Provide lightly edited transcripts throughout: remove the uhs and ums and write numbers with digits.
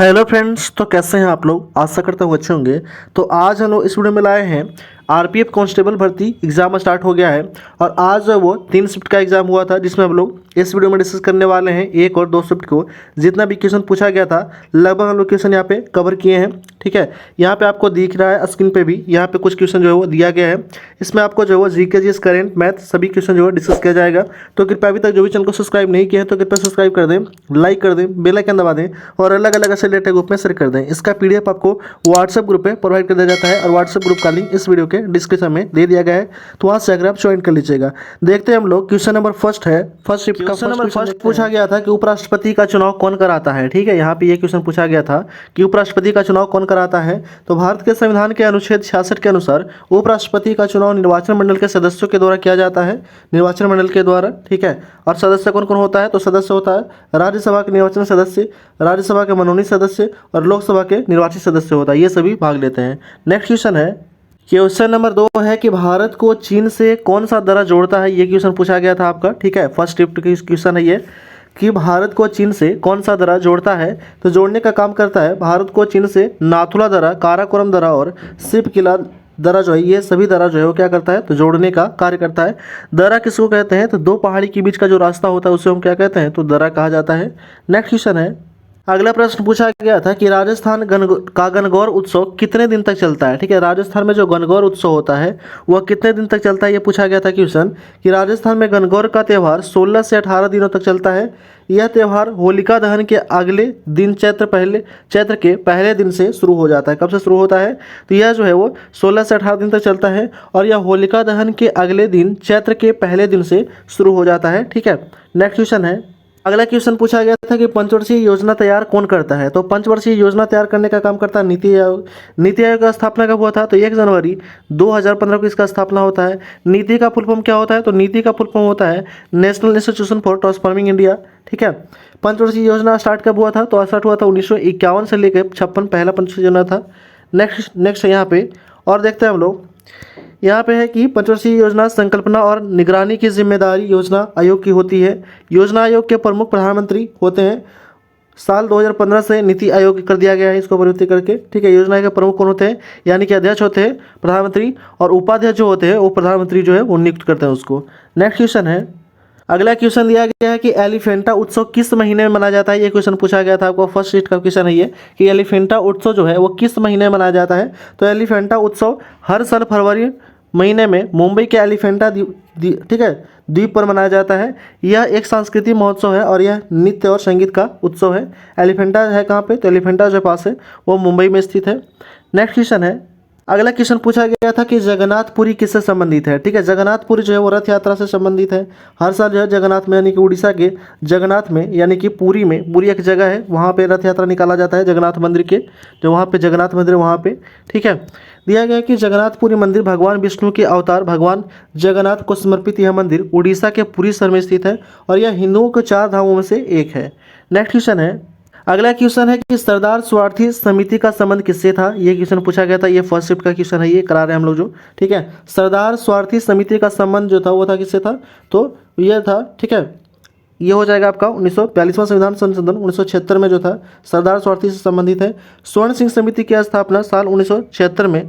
Hello friends, तो कैसे हैं आप लोग। आशा करता हूँ अच्छे होंगे। तो आज हम लोग इस वीडियो में लाए हैं आरपीएफ कांस्टेबल भर्ती एग्जाम स्टार्ट हो गया है और आज जो है वो 3 शिफ्ट का एग्जाम हुआ था, जिसमें हम लोग इस वीडियो में डिस्कस करने वाले हैं 1 और 2 शिफ्ट को। जितना भी क्वेश्चन पूछा गया था लगभग हम लोग क्वेश्चन यहाँ पे कवर किए हैं। ठीक है, यहाँ पे आपको दिख रहा है स्क्रीन पे भी, यहाँ पे कुछ क्वेश्चन जो है वो दिया गया है। इसमें आपको जो है वो जीके जीएस करेंट मैथ सभी क्वेश्चन जो है डिस्कस किया जाएगा। तो कृपया अभी तक जो भी चैनल को सब्सक्राइब नहीं किया है तो कृपया सब्सक्राइब कर दें, लाइक कर दें, बेल आइकन दबा दें और अलग अलग ऐसे रिलेटेड ग्रुप में शेयर कर दें। इसका पीडीएफ आपको व्हाट्सएप ग्रुप पे प्रोवाइड कर दिया जाता है और व्हाट्सएप ग्रुप का लिंक इस वीडियो के डिस्क्रिप्शन में दे दिया गया है, तो वहाँ से अगर आप ज्वाइन कर लीजिएगा। देखते हैं हम लोग क्वेश्चन नंबर फर्स्ट है। फर्स्ट शिफ्ट का क्वेश्चन नंबर फर्स्ट पूछा गया था कि उपराष्ट्रपति का चुनाव कौन कराता है। ठीक है, यहाँ पे ये क्वेश्चन पूछा गया था कि उपराष्ट्रपति का चुनाव कौन कराता है। तो भारत के संविधान के अनुच्छेद 66 के अनुसार उपराष्ट्रपति का चुनाव निर्वाचन मंडल के सदस्यों के द्वारा किया जाता है, निर्वाचन मंडल के द्वारा। ठीक है, और सदस्य कौन कौन होता है, तो सदस्य होता है राज्यसभा के निर्वाचन सदस्य, राज्यसभा के मनोनीत सदस्य और लोकसभा के निर्वाचित सदस्य होता है, ये सभी भाग लेते हैं। नेक्स्ट क्वेश्चन है, क्वेश्चन नंबर 2 है कि भारत को चीन से कौन सा दर्रा जोड़ता है। ये क्वेश्चन पूछा गया था आपका। ठीक है, फर्स्ट शिफ्ट की क्वेश्चन है ये कि भारत को चीन से कौन सा दर्रा जोड़ता है। तो जोड़ने का काम करता है भारत को चीन से नाथुला दर्रा, काराकोरम दर्रा और शिव किला दर्रा जो है, ये सभी दर्रा जो है वो क्या करता है, तो जोड़ने का कार्य करता है। दर्रा किसको कहते हैं, तो दो पहाड़ी के बीच का जो रास्ता होता है उसे हम क्या कहते हैं, तो दर्रा कहा जाता है। नेक्स्ट क्वेश्चन है, अगला प्रश्न पूछा गया था कि राजस्थान का गणगौर उत्सव कितने दिन तक चलता है। ठीक है, राजस्थान में जो गणगौर उत्सव होता है वह कितने दिन तक चलता है, ये पूछा गया था क्वेश्चन कि राजस्थान में गणगौर का त्यौहार 16 से 18 दिनों तक चलता है। यह त्यौहार होलिका दहन के अगले दिन चैत्र के पहले दिन से शुरू हो जाता है। कब से शुरू होता है, तो यह जो है वो 16 से 18 दिन तक चलता है और यह होलिका दहन के अगले दिन चैत्र के पहले दिन से शुरू हो जाता है। ठीक है, नेक्स्ट क्वेश्चन है, अगला क्वेश्चन पूछा गया था कि पंचवर्षीय योजना तैयार कौन करता है। तो पंचवर्षीय योजना तैयार करने का काम करता है नीति आयोग। नीति आयोग का स्थापना कब हुआ था, तो 1 जनवरी 2015 को इसका स्थापना होता है। नीति का फुल फॉर्म क्या होता है, तो नीति का फुल फॉर्म होता है national institution for transforming India. ठीक है, पंचवर्षीय योजना स्टार्ट कब हुआ था, तो स्टार्ट हुआ था 1951 से लेकर 56 पहला पंचवर्षीय योजना था। नेक्स्ट है यहाँ पे, और देखते हैं हम लोग यहाँ पे है कि पंचवर्षीय योजना संकल्पना और निगरानी की जिम्मेदारी योजना आयोग की होती है। योजना आयोग के प्रमुख प्रधानमंत्री होते हैं। साल 2015 से नीति आयोग कर दिया गया है इसको परिवर्तित करके। ठीक है, योजना के प्रमुख कौन होते हैं, यानी कि अध्यक्ष होते हैं प्रधानमंत्री और उपाध्यक्ष जो होते हैं वो प्रधानमंत्री जो है वो नियुक्त करते हैं उसको। नेक्स्ट क्वेश्चन है, अगला क्वेश्चन दिया गया है कि एलिफेंटा उत्सव किस महीने में मनाया जाता है। ये क्वेश्चन पूछा गया था आपको, फर्स्ट शीट का क्वेश्चन है ये कि एलिफेंटा उत्सव जो है वो किस महीने में मनाया जाता है। तो एलिफेंटा उत्सव हर साल फरवरी महीने में मुंबई के एलिफेंटा ठीक है द्वीप पर मनाया जाता है। यह एक सांस्कृतिक महोत्सव है और यह नृत्य और संगीत का उत्सव है। एलिफेंटा है कहाँ पे, तो एलिफेंटा जो पास है वो मुंबई में स्थित है। नेक्स्ट क्वेश्चन है, अगला क्वेश्चन पूछा गया था कि जगन्नाथपुरी किससे संबंधित है। ठीक है, जगन्नाथपुरी जो है वो रथ यात्रा से संबंधित है। हर साल जो है जगन्नाथ में यानी कि उड़ीसा के जगन्नाथ में यानी कि पुरी में, पुरी एक जगह है वहाँ पे रथ यात्रा निकाला जाता है जगन्नाथ मंदिर के, जो वहाँ पे जगन्नाथ मंदिर है वहाँ पे। ठीक है, दिया गया है कि जगन्नाथपुरी मंदिर भगवान विष्णु के अवतार भगवान जगन्नाथ को समर्पित यह मंदिर उड़ीसा के पुरी शहर में स्थित है और यह हिंदुओं के 4 धामों में से एक है। नेक्स्ट क्वेश्चन है, अगला क्वेश्चन है कि सरदार स्वार्थी समिति का संबंध किससे था। ये क्वेश्चन पूछा गया था, ये फर्स्ट शिफ्ट का क्वेश्चन है, ये करा रहे हैं हम लोग जो। ठीक है, सरदार स्वार्थी समिति का संबंध जो था वो था किससे था, तो यह था। ठीक है, ये हो जाएगा आपका 1942वां संविधान संशोधन 1976 में जो था सरदार स्वार्थी से संबंधित है। स्वर्ण सिंह समिति की स्थापना साल 1976 में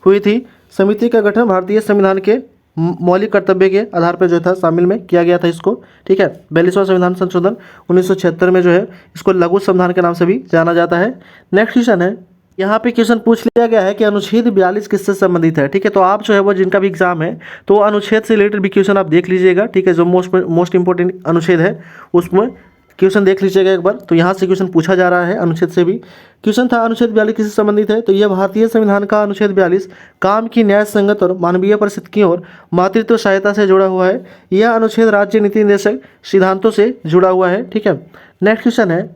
हुई थी। समिति का गठन भारतीय संविधान के मौलिक कर्तव्य के आधार पर जो था शामिल में किया गया था इसको। ठीक है, 42वां संविधान संशोधन 1976 में जो है इसको लघु संविधान के नाम से भी जाना जाता है। नेक्स्ट क्वेश्चन है, यहाँ पे क्वेश्चन पूछ लिया गया है कि अनुच्छेद 42 किससे संबंधित है। ठीक है, तो आप जो है वो जिनका भी एग्जाम है तो अनुच्छेद से रिलेटेड भी क्वेश्चन आप देख लीजिएगा। ठीक है, जो मोस्ट इंपॉर्टेंट अनुच्छेद है उसमें क्वेश्चन देख लीजिएगा एक बार। तो यहाँ से क्वेश्चन पूछा जा रहा है अनुच्छेद से भी। क्वेश्चन था अनुच्छेद 42 किससे संबंधित है, तो यह भारतीय संविधान का अनुच्छेद 42 काम की न्याय संगत और मानवीय परिस्थितियों और मातृत्व सहायता से जुड़ा हुआ है। यह अनुच्छेद राज्य नीति निर्देशक सिद्धांतों से जुड़ा हुआ है। ठीक है, नेक्स्ट क्वेश्चन है,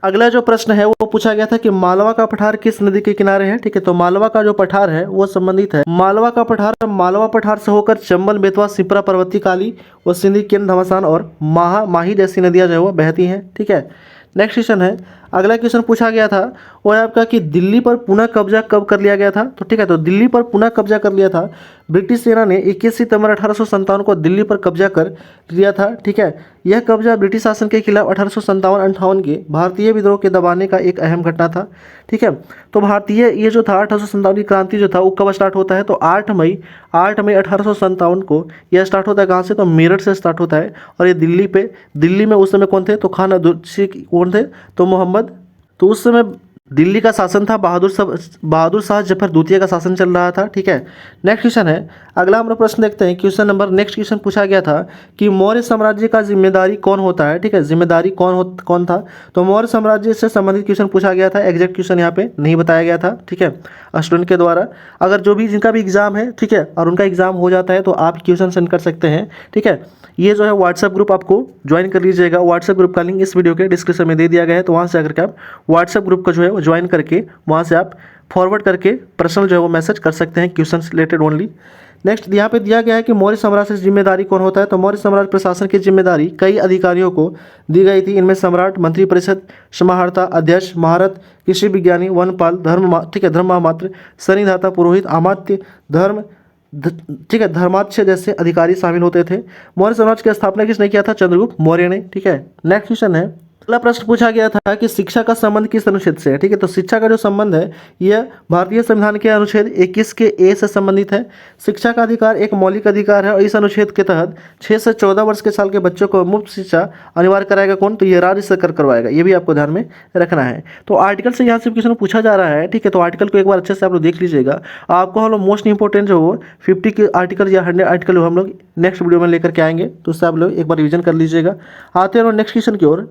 अगला जो प्रश्न है वो पूछा गया था कि मालवा का पठार किस नदी के किनारे है। ठीक है, तो मालवा का जो पठार है वो संबंधित है, मालवा का पठार मालवा पठार से होकर चंबल, बेतवा, सिपरा, पर्वती, काली व सिंधी, केन, घमासान और माही जैसी नदियां जो है वो बहती हैं। ठीक है, नेक्स्ट क्वेश्चन है, अगला क्वेश्चन पूछा गया था वो है आपका कि दिल्ली पर पुनः कब्जा कब कर लिया गया था। तो ठीक है, तो दिल्ली पर पुनः कब्जा कर लिया था ब्रिटिश सेना ने 21 सितंबर 1857 को दिल्ली पर कब्जा कर लिया था। ठीक है, यह कब्जा ब्रिटिश शासन के खिलाफ 1857-58 के भारतीय विद्रोह के दबाने का एक अहम घटना था। ठीक है, तो भारतीय ये जो था 1857 की क्रांति जो था वो कब स्टार्ट होता है, तो 8 मई 1857 को यह स्टार्ट होता है। कहाँ से, तो मेरठ से स्टार्ट होता है। और ये दिल्ली में उस समय कौन थे, तो खान कौन थे, तो मोहम्मद। तो उस समय दिल्ली का शासन था बहादुर शाह जफर द्वितीय का शासन चल रहा था। ठीक है, नेक्स्ट क्वेश्चन है, अगला हम लोग प्रश्न देखते हैं। नेक्स्ट क्वेश्चन पूछा गया था कि मौर्य साम्राज्य का जिम्मेदारी कौन होता है। ठीक है, जिम्मेदारी कौन था, तो मौर्य साम्राज्य से संबंधित क्वेश्चन पूछा गया था। एग्जैक्ट क्वेश्चन यहाँ पे नहीं बताया गया था। ठीक है, स्टूडेंट के द्वारा अगर जिनका भी एग्जाम है, ठीक है, और उनका एग्जाम हो जाता है तो आप क्वेश्चन सेंड कर सकते हैं। ठीक है, ये जो है व्हाट्सएप ग्रुप आपको ज्वाइन कर लीजिएगा। व्हाट्सएप ग्रुप का लिंक इस वीडियो के डिस्क्रिप्शन में दे दिया गया है, तो वहाँ से आकर के आप व्हाट्सएप ग्रुप का जो है वो ज्वाइन करके वहाँ से आप फॉरवर्ड करके पर्सनल जो है वो मैसेज कर सकते हैं क्वेश्चन रिलेटेड ओनली। नेक्स्ट यहाँ पे दिया गया है कि मौर्य साम्राज्य से जिम्मेदारी कौन होता है, तो मौर्य साम्राज्य प्रशासन की जिम्मेदारी कई अधिकारियों को दी गई थी। इनमें सम्राट, मंत्री परिषद, समाहर्ता, अध्यक्ष, महारथ, कृषि विज्ञानी, वनपाल, धर्म महामात्र, सन्निधाता, पुरोहित, अमात्य, ठीक है, धर्माध्यक्ष जैसे अधिकारी शामिल होते थे। मौर्य साम्राज्य की स्थापना किसने किया था, चंद्रगुप्त मौर्य ने। ठीक है, नेक्स्ट क्वेश्चन है, अगला प्रश्न पूछा गया था कि शिक्षा का संबंध किस अनुच्छेद से है। ठीक है, तो शिक्षा का जो संबंध है यह भारतीय संविधान के अनुच्छेद 21 के ए से संबंधित है। शिक्षा का अधिकार एक मौलिक अधिकार है और इस अनुच्छेद के तहत 6 से 14 वर्ष के साल के बच्चों को मुफ्त शिक्षा अनिवार्य कराएगा कौन, तो ये राज्य सरकार करवाएगा। ये भी आपको ध्यान में रखना है। तो आर्टिकल से यहाँ से क्वेश्चन पूछा जा रहा है। ठीक है, तो आर्टिकल को एक बार अच्छे से आप लोग देख लीजिएगा। आपको हम लोग मोस्ट इंपॉर्टेंट जो 50 के आर्टिकल या 100 आर्टिकल हम लोग नेक्स्ट वीडियो में लेकर के आएंगे, तो उससे आप लोग एक बार रिविजन कर लीजिएगा। आते हैं नेक्स्ट क्वेश्चन की ओर।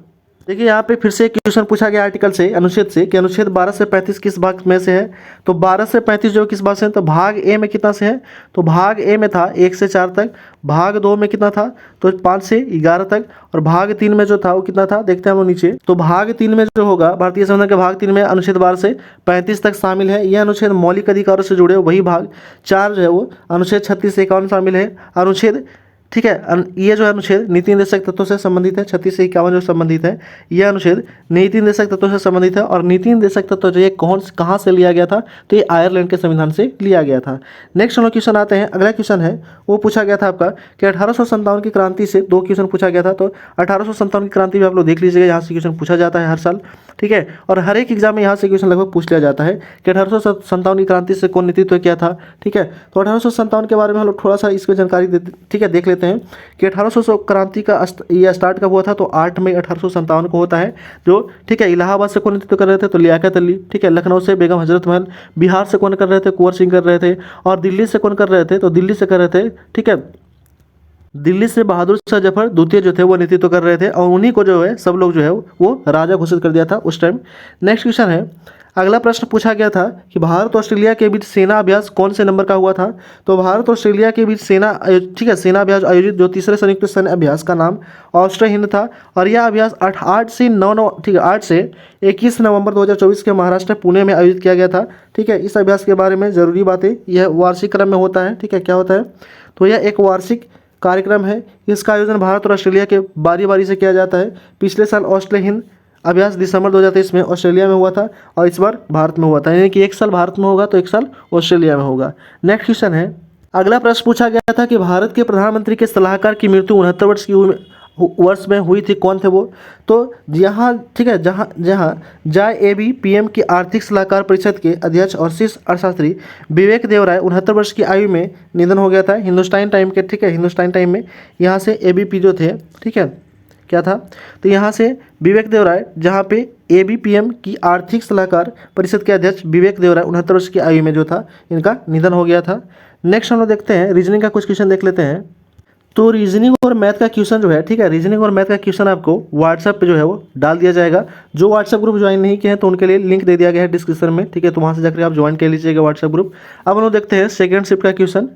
देखिए यहाँ पे फिर से एक क्वेश्चन पूछा गया आर्टिकल से, अनुच्छेद से, कि अनुच्छेद 12 से 35 किस भाग में से है। तो 12 से 35 जो किस भाग से है, तो भाग ए में कितना से है, तो भाग ए में था 1 से 4 तक, भाग 2 में कितना था, तो 5 से 11 तक, और भाग 3 में जो था वो कितना था, देखते हैं हम लोग नीचे। तो भाग 3 में जो होगा, भारतीय संविधान के भाग 3 में अनुच्छेद 12 से 35 तक शामिल है। यह अनुच्छेद मौलिक अधिकारों से जुड़े, वही भाग 4 जो है वो अनुच्छेद 36 से 51 शामिल है। अनुच्छेद, ठीक है, ये जो है अनुच्छेद नीति निर्देशक तत्वों से संबंधित है। 36 से 51 जो संबंधित है, यह अनुच्छेद नीति निर्देशक तत्वों से संबंधित है। और नीति निर्देशक तत्व जो ये कहाँ से लिया गया था, तो ये आयरलैंड के संविधान से लिया गया था। नेक्स्ट हम क्वेश्चन आते हैं। अगला क्वेश्चन है वो पूछा गया था आपका कि 1857 की क्रांति से 2 क्वेश्चन पूछा गया था। तो 1857 की क्रांति भी आप लोग देख लीजिएगा, यहाँ से क्वेश्चन पूछा जाता है हर साल। ठीक है, और हर एक एग्जाम में यहाँ से क्वेश्चन लगभग पूछ लिया जाता है कि 1857 की क्रांति से कौन नेतृत्व किया था। ठीक है, तो 1857 के बारे में हम लोग थोड़ा सा इसमें जानकारी ठीक है देख लेते हैं कि 1800 क्रांति का यह स्टार्ट कब हुआ था, तो 8 मई 1857 को होता है। जो ठीक है, इलाहाबाद से कौन नेतृत्व कर रहे थे, तो लियाकत अली। ठीक है, लखनऊ से बेगम हजरत महल, बिहार से कौन कर रहे थे, कुंवर सिंह कर रहे थे, और दिल्ली से कौन कर रहे थे, तो दिल्ली से कर रहे थे। ठीक है, दिल्ली से बहादुर शाह जफर द्वितीय जो थे वो नेतृत्व कर रहे थे, और उन्हीं को जो है सब लोग जो है वो राजा घोषित कर दिया था उस टाइम। नेक्स्ट क्वेश्चन है, अगला प्रश्न पूछा गया था कि भारत और ऑस्ट्रेलिया के बीच सेना अभ्यास कौन से नंबर का हुआ था। तो भारत और ऑस्ट्रेलिया के बीच सेना अभ्यास आयोजित जो तीसरे संयुक्त सैन्य अभ्यास का नाम ऑस्ट्रो हिंद था। और यह अभ्यास 8 से 21 नवंबर 2024 के महाराष्ट्र पुणे में आयोजित किया गया था। ठीक है, इस अभ्यास के बारे में ज़रूरी बातें, यह वार्षिक क्रम में होता है। ठीक है, क्या होता है, तो यह एक वार्षिक कार्यक्रम है। इसका आयोजन भारत और ऑस्ट्रेलिया के बारी से किया जाता है। पिछले साल ऑस्ट्रो हिंद अभ्यास दिसंबर 2023 में ऑस्ट्रेलिया में हुआ था, और इस बार भारत में हुआ था। यानी कि एक साल भारत में होगा तो एक साल ऑस्ट्रेलिया में होगा। नेक्स्ट क्वेश्चन है, अगला प्रश्न पूछा गया था कि भारत के प्रधानमंत्री के सलाहकार की मृत्यु 69 वर्ष में हुई थी, कौन थे वो। तो यहाँ ठीक है, जहाँ AB PM की आर्थिक सलाहकार परिषद के अध्यक्ष और शीर्ष अर्थशास्त्री विवेक देवराय 69 वर्ष की आयु में निधन हो गया था हिंदुस्तान टाइम के। ठीक है, हिंदुस्तान टाइम में यहाँ से ABP जो थे, ठीक है, क्या था, तो यहाँ से विवेक देवराय, जहाँ पे AB PM की आर्थिक सलाहकार परिषद के अध्यक्ष विवेक देवराय 69 वर्ष की आयु में जो था इनका निधन हो गया था। नेक्स्ट हम लोग देखते हैं, रीजनिंग का कुछ क्वेश्चन देख लेते हैं। तो रीजनिंग और मैथ का क्वेश्चन जो है, ठीक है, रीजनिंग और मैथ का क्वेश्चन आपको व्हाट्सएप पे जो है वो डाल दिया जाएगा। जो व्हाट्सएप ग्रुप ज्वाइन नहीं किए हैं तो उनके लिए लिंक दे दिया गया है डिस्क्रिप्शन में। ठीक है, तो वहाँ से जाकर आप ज्वाइन कर लीजिएगा व्हाट्सएप ग्रुप। अब हम लोग देखते हैं सेकेंड शिफ्ट का क्वेश्चन।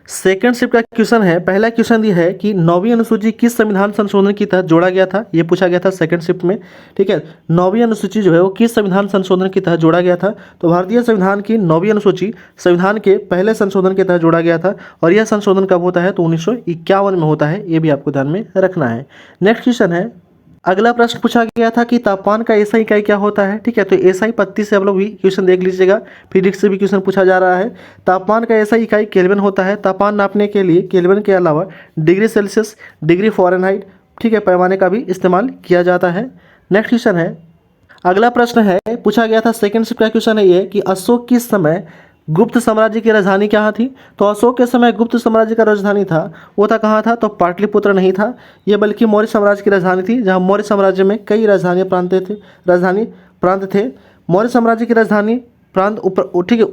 सेकंड शिफ्ट का क्वेश्चन है, पहला क्वेश्चन ये है कि 9वीं अनुसूची किस संविधान संशोधन के तहत जोड़ा गया था, ये पूछा गया था सेकंड शिफ्ट में। ठीक है, 9वीं अनुसूची जो है वो किस संविधान संशोधन के तहत जोड़ा गया था, तो भारतीय संविधान की 9वीं अनुसूची संविधान के पहले संशोधन के तहत जोड़ा गया था। और यह संशोधन कब होता है, तो 1951 में होता है। ये भी आपको ध्यान में रखना है। नेक्स्ट क्वेश्चन है, अगला प्रश्न पूछा गया था कि तापमान का एसआई इकाई क्या होता है। ठीक है, तो एसआई पत्ती से आप लोग भी क्वेश्चन देख लीजिएगा, फिजिक्स से भी क्वेश्चन पूछा जा रहा है। तापमान का एसआई इकाई केल्विन होता है। तापमान नापने के लिए केल्विन के अलावा डिग्री सेल्सियस, डिग्री फ़ारेनहाइट, ठीक है, पैमाने का भी इस्तेमाल किया जाता है। नेक्स्ट क्वेश्चन है, अगला प्रश्न है पूछा गया था, सेकंड शिफ्ट का क्वेश्चन है ये कि अशोक किस समय गुप्त साम्राज्य की राजधानी कहाँ थी। तो अशोक के समय गुप्त साम्राज्य का राजधानी था वो था कहाँ था, तो पाटलिपुत्र नहीं था ये, बल्कि मौर्य साम्राज्य की राजधानी थी, जहाँ मौर्य साम्राज्य में कई राजधानी प्रांत थे। मौर्य साम्राज्य की राजधानी प्रांत ठीक है,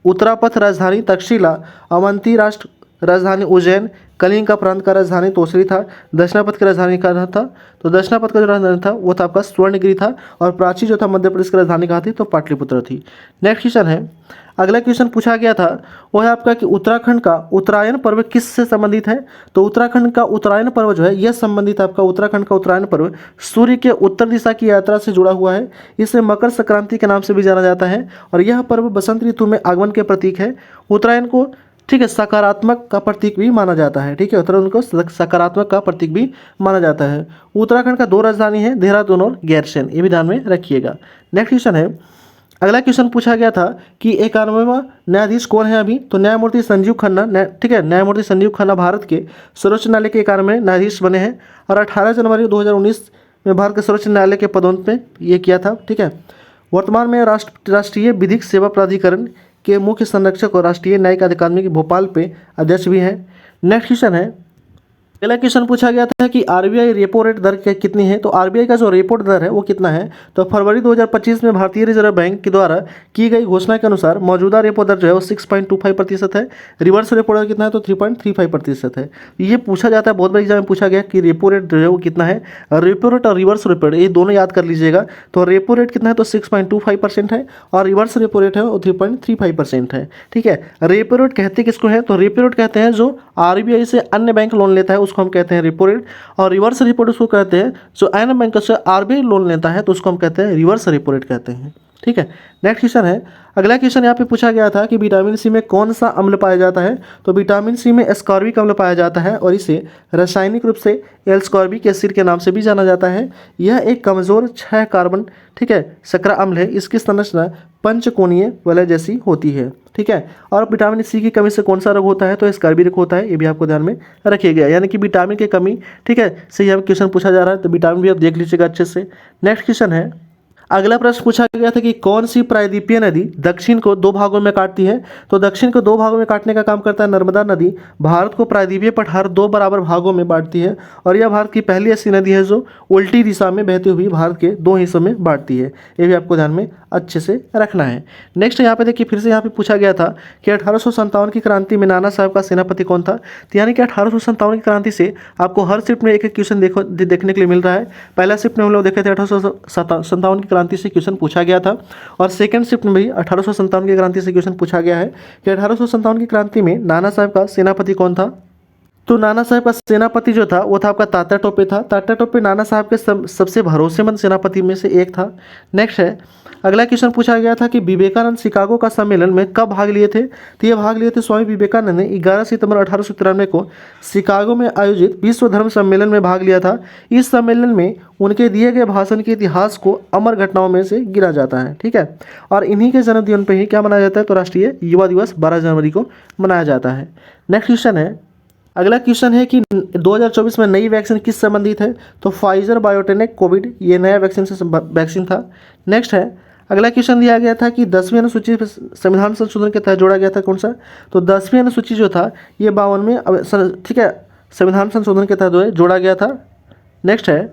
उत्तरापथ राजधानी तक्षशिला, अवंती राष्ट्र राजधानी उज्जैन, कलिंग का प्रांत का राजधानी तोसरी था, दक्षिणापथ की राजधानी कहाँ था, तो दक्षिणापथ का जो राजधानी था वो था आपका स्वर्णगिरी था, और प्राची जो था मध्य प्रदेश की राजधानी कहाँ थी, तो पाटलिपुत्र थी। नेक्स्ट क्वेश्चन है, अगला क्वेश्चन पूछा गया था वो है आपका कि उत्तराखंड का उत्तरायण पर्व किससे संबंधित है। तो उत्तराखंड का उत्तरायण पर्व जो है यह संबंधित आपका उत्तराखंड का उत्तरायण पर्व सूर्य के उत्तर दिशा की यात्रा से जुड़ा हुआ है। इसे मकर संक्रांति के नाम से भी जाना जाता है, और यह पर्व बसंत ऋतु में आगमन के प्रतीक है। उत्तरायण को, ठीक है, सकारात्मक का प्रतीक भी माना जाता है। ठीक है, उत्तरायण को सकारात्मक का प्रतीक भी माना जाता है। उत्तराखंड का 2 राजधानी है, देहरादून और गैरसैंण, ये भी ध्यान में रखिएगा। नेक्स्ट क्वेश्चन है, अगला क्वेश्चन पूछा गया था कि 91वां न्यायाधीश कौन है अभी। तो न्यायमूर्ति संजीव खन्ना, ठीक है, न्यायमूर्ति संजीव खन्ना भारत के सर्वोच्च न्यायालय के 91वें न्यायाधीश बने हैं, और 18 जनवरी 2019 में भारत के सर्वोच्च न्यायालय के पदोन्नत में ये किया था। ठीक है, वर्तमान में राष्ट्रीय विधिक सेवा प्राधिकरण के मुख्य संरक्षक और राष्ट्रीय न्यायिक अकादमी के भोपाल पे अध्यक्ष भी हैं। नेक्स्ट क्वेश्चन है, अगला क्वेश्चन पूछा गया था कि आरबीआई रेपो रेट दर कितनी है। तो आरबीआई का जो रेपो दर है वो कितना है। तो फरवरी 2025 में भारतीय रिजर्व बैंक के द्वारा की गई घोषणा के अनुसार मौजूदा रेपो दर जो है वो 6.25% है। रिवर्स रेपो दर कितना है, तो 3.35% है। ये पूछा जाता है, बहुत बड़ी एग्जाम में पूछा गया कि रेपो रेट जो है वो कितना है। रेपो रेट और रिवर्स रेपो रेट ये दोनों याद कर लीजिएगा। तो रेपो रेट कितना है, तो 6.25% है, और रिवर्स रेपो रेट है वो 3.35% है। ठीक है, रेपो रेट कहते किसको है, तो रेपो रेट कहते हैं जो आरबीआई से अन्य बैंक लोन लेता है उसको हम कहते हैं रेपो रेट, और रिवर्स रेपो रेट उसको कहते हैं जो अन्य बैंक से आरबीआई लोन लेता है तो उसको हम कहते हैं रिवर्स रेपो रेट कहते हैं। ठीक है, नेक्स्ट क्वेश्चन है, अगला क्वेश्चन यहाँ पे पूछा गया था कि विटामिन सी में कौन सा अम्ल पाया जाता है। तो विटामिन सी में एस्कॉर्बिक अम्ल पाया जाता है, और इसे रासायनिक रूप से एल्स्कॉर्बिक एसिड के नाम से भी जाना जाता है। यह एक कमज़ोर 6 कार्बन, ठीक है, सकरा अम्ल है। इसकी संरचना पंचकोणीय वलय जैसी होती है। ठीक है, और विटामिन सी की कमी से कौन सा रोग होता है, तो एस्कॉर्बिक होता है। ये भी आपको ध्यान में रखिएगा, यानी कि विटामिन की कमी, ठीक है, से यहाँ क्वेश्चन पूछा जा रहा है, तो विटामिन भी आप देख लीजिएगा अच्छे से। नेक्स्ट क्वेश्चन है, अगला प्रश्न पूछा गया था कि कौन सी प्रायद्वीपीय नदी दक्षिण को 2 भागों में काटती है। तो दक्षिण को 2 भागों में काटने का काम करता है नर्मदा नदी। भारत को प्रायद्वीपीय पठार 2 बराबर भागों में बांटती है, और यह भारत की पहली ऐसी नदी है जो उल्टी दिशा में बहती हुई भारत के 2 हिस्सों में बांटती है। ये भी आपको ध्यान में अच्छे से रखना है। नेक्स्ट यहाँ पे देखिए, फिर से यहाँ पे पूछा गया था कि 1857 की क्रांति में नाना साहब का सेनापति कौन था। तो यानी कि 1857 की क्रांति से आपको हर शिफ्ट में एक एक क्वेश्चन देखने के लिए मिल रहा है। पहला शिफ्ट में हम लोग देखे थे 1857 की क्रांति से क्वेश्चन पूछा गया था, और सेकंड शिफ्ट में भी 1857 की क्रांति से क्वेश्चन पूछा गया है कि 1857 की क्रांति में नाना साहब का सेनापति कौन था। तो नाना साहब का सेनापति जो था वो था आपका तात्या टोपे था। तात्या टोपे नाना साहब के सबसे भरोसेमंद सेनापति में से एक था। नेक्स्ट है, अगला क्वेश्चन पूछा गया था कि विवेकानंद शिकागो का सम्मेलन में कब भाग लिए थे। तो ये भाग लिए थे स्वामी विवेकानंद ने 11 सितंबर 1893 को शिकागो में आयोजित विश्व धर्म सम्मेलन में भाग लिया था। इस सम्मेलन में उनके दिए गए भाषण के इतिहास को अमर घटनाओं में से गिना जाता है। ठीक है, और इन्हीं के जन्मदिन पर ही क्या मनाया जाता है, तो राष्ट्रीय युवा दिवस 12 जनवरी को मनाया जाता है। नेक्स्ट क्वेश्चन है, अगला क्वेश्चन है कि 2024 में नई वैक्सीन किस संबंधित है। तो फाइजर बायोटेक कोविड, ये नया वैक्सीन था। नेक्स्ट है, अगला क्वेश्चन दिया गया था कि 10वीं अनुसूची संविधान संशोधन के तहत जोड़ा गया था कौन सा। तो 10वीं अनुसूची जो था ये 52वें, ठीक है, संविधान संशोधन के तहत जोड़ा गया था। नेक्स्ट है,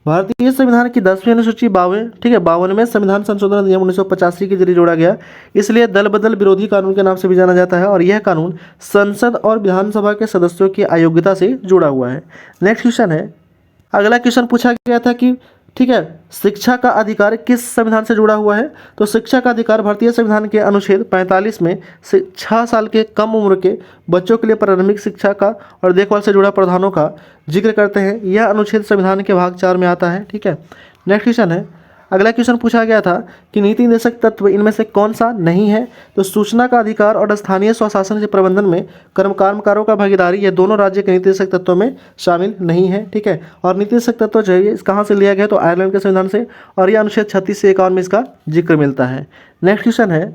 भारतीय संविधान की 10वीं अनुसूची 52वें संविधान संशोधन अधिनियम 1985 के जरिए जोड़ा गया, इसलिए दल बदल विरोधी कानून के नाम से भी जाना जाता है, और यह कानून संसद और विधानसभा के सदस्यों की अयोग्यता से जुड़ा हुआ है। नेक्स्ट क्वेश्चन है, अगला क्वेश्चन पूछा गया था कि, ठीक है, शिक्षा का अधिकार किस संविधान से जुड़ा हुआ है। तो शिक्षा का अधिकार भारतीय संविधान के अनुच्छेद 45 में 6 साल के कम उम्र के बच्चों के लिए प्रारंभिक शिक्षा का और देखभाल से जुड़ा प्रावधानों का जिक्र करते हैं। यह अनुच्छेद संविधान के भाग 4 में आता है। ठीक है, नेक्स्ट क्वेश्चन है, अगला क्वेश्चन पूछा गया था कि नीति निर्देशक तत्व इनमें से कौन सा नहीं है। तो सूचना का अधिकार और स्थानीय स्वशासन के प्रबंधन में कर्मकारों का भागीदारी ये दोनों राज्य के नीति निर्देशक तत्वों में शामिल नहीं है। ठीक है, और नीति निर्देशक तत्व जो है कहाँ से लिया गया, तो आयरलैंड के संविधान से, और यह अनुच्छेद 36 से 51 में इसका जिक्र मिलता है। नेक्स्ट क्वेश्चन है,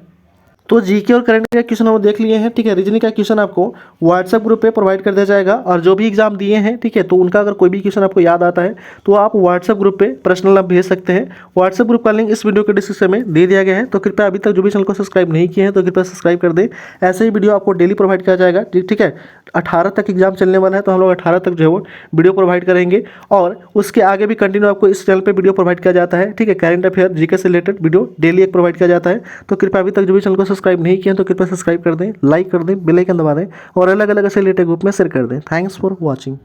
तो जीके और करंट का क्वेश्चन हम देख लिए हैं। ठीक है, रीजनिंग का क्वेश्चन आपको व्हाट्सएप ग्रुप पे प्रोवाइड कर दिया जाएगा, और जो भी एग्जाम दिए हैं, ठीक है, तो उनका अगर कोई भी क्वेश्चन आपको याद आता है तो आप व्हाट्सएप ग्रुप पे पर्सनल आप भेज सकते हैं। व्हाट्सएप ग्रुप का लिंक इस वीडियो के डिस्क्रिप्शन में दे दिया गया है। तो कृपया अभी तक जो भी चैनल को सब्सक्राइब नहीं किए हैं तो कृपया सब्सक्राइब कर दें। ऐसे ही वीडियो आपको डेली प्रोवाइड किया जाएगा। ठीक है, 18 तक एग्जाम चलने वाला है, तो हम लोग 18 तक जो है वो वीडियो प्रोवाइड करेंगे, और उसके आगे भी कंटिन्यू आपको इस चैनल पे वीडियो प्रोवाइड किया जाता है। ठीक है, करंट अफेयर जीके से रिलेटेड वीडियो डेली एक प्रोवाइड किया जाता है। तो कृपया अभी तक जो भी चैनल को सब्सक्राइब नहीं किए हैं तो कृपया सब्सक्राइब कर दें, लाइक कर दें, बेल आइकन दबा दें, और अलग अलग ऐसे रिलेटेड ग्रुप में शेयर कर दें। Thanks for watching.